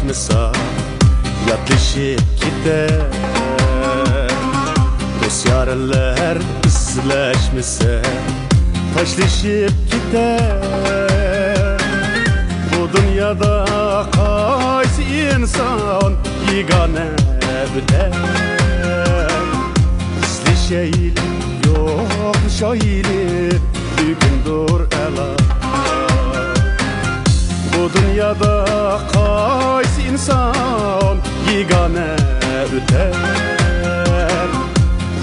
Uzlaşmasa yatışıp gider. Dosyarlar ıslaşmasa taşlaşıp gider. Bu dünyada qaysi insan yegane biler. İzleşeyli yo'qlashayli bugundir ela. Bu dünyada qaysi insan yegane öter.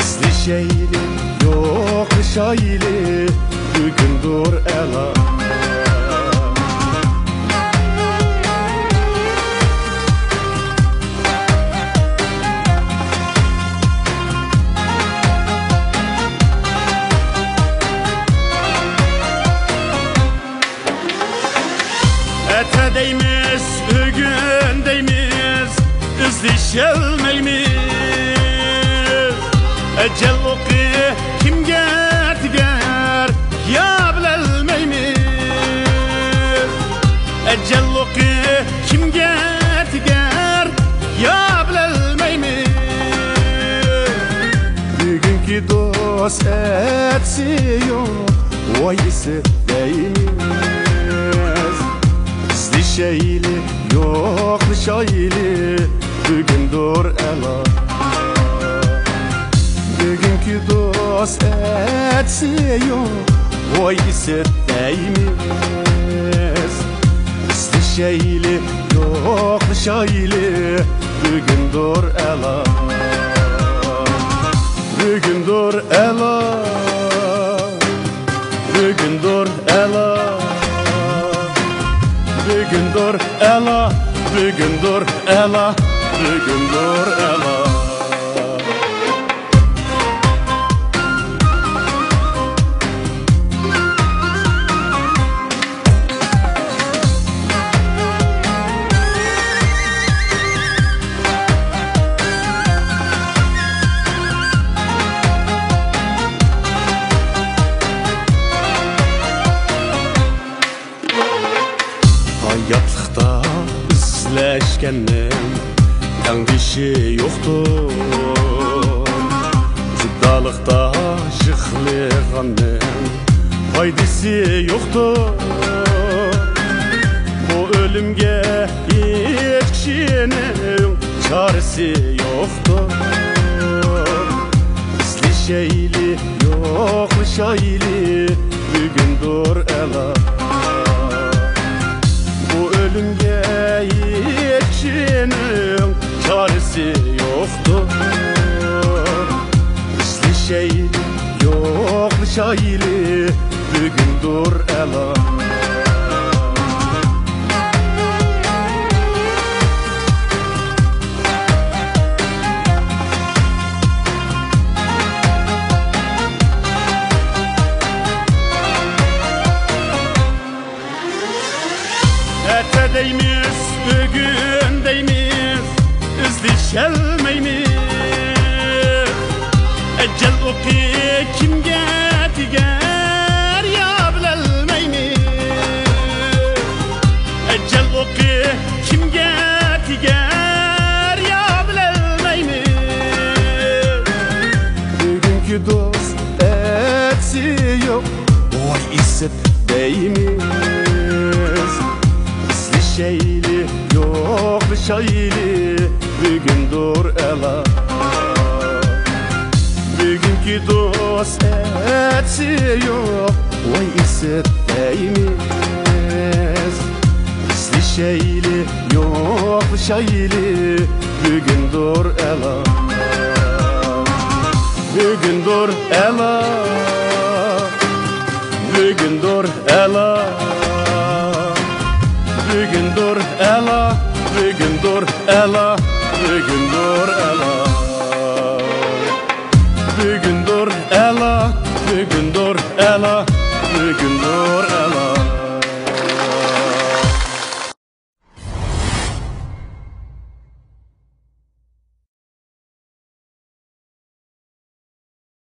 İzleşeyli yo'qlashayli bugundir ela. Deymiz, bugün deymiz, izleşelmeymiz. Ecel oku kimge tiger, ya bilelmeymiz. Ecel oku kimge tiger, ya bilelmeymiz. Bugünkü dost etsi yok, vayisi deymiz. İzleşeyli yo'qlashayli bugundir ela. Bugünkü dost etsi yok, vayisi deymiz. İzleşeyli yo'qlashayli bugundir ela. Bugundir ela. Bugundir ela. Bugundir ela, bugundir ela, bugundir ela. Hayatlıqda izləşkənin təngdişi yoxdur. Ziddalıqda şıxlığanın faydası yoxdur. Bu ölümge hiç kişinin çaresi yoxdur. İzleşeyli yo'qlashayli bugundir ela. Ölümge yetişinin çaresi yoktur. İzleşeyli yo'qlashayli bugundir ela. Deymiz, bugün deymiz, izleşelmeymiz. Ecel oku kimge tiger, ya bilelmeymiz. Ecel oku kimge tiger, ya bilelmeymiz. Bugünkü dost etsi yok, vay isip deymiz. İzleşeyli yo'qlashayli bugundir ela. Bugünkü dost etsi yok, vay isip deymiz. İzleşeyli yo'qlashayli bugundir ela. Bugundir ela. Bugundir ela. Bugundir ela, bugundir ela, bugundir ela. Bugundir ela, bugundir ela, bugundir ela.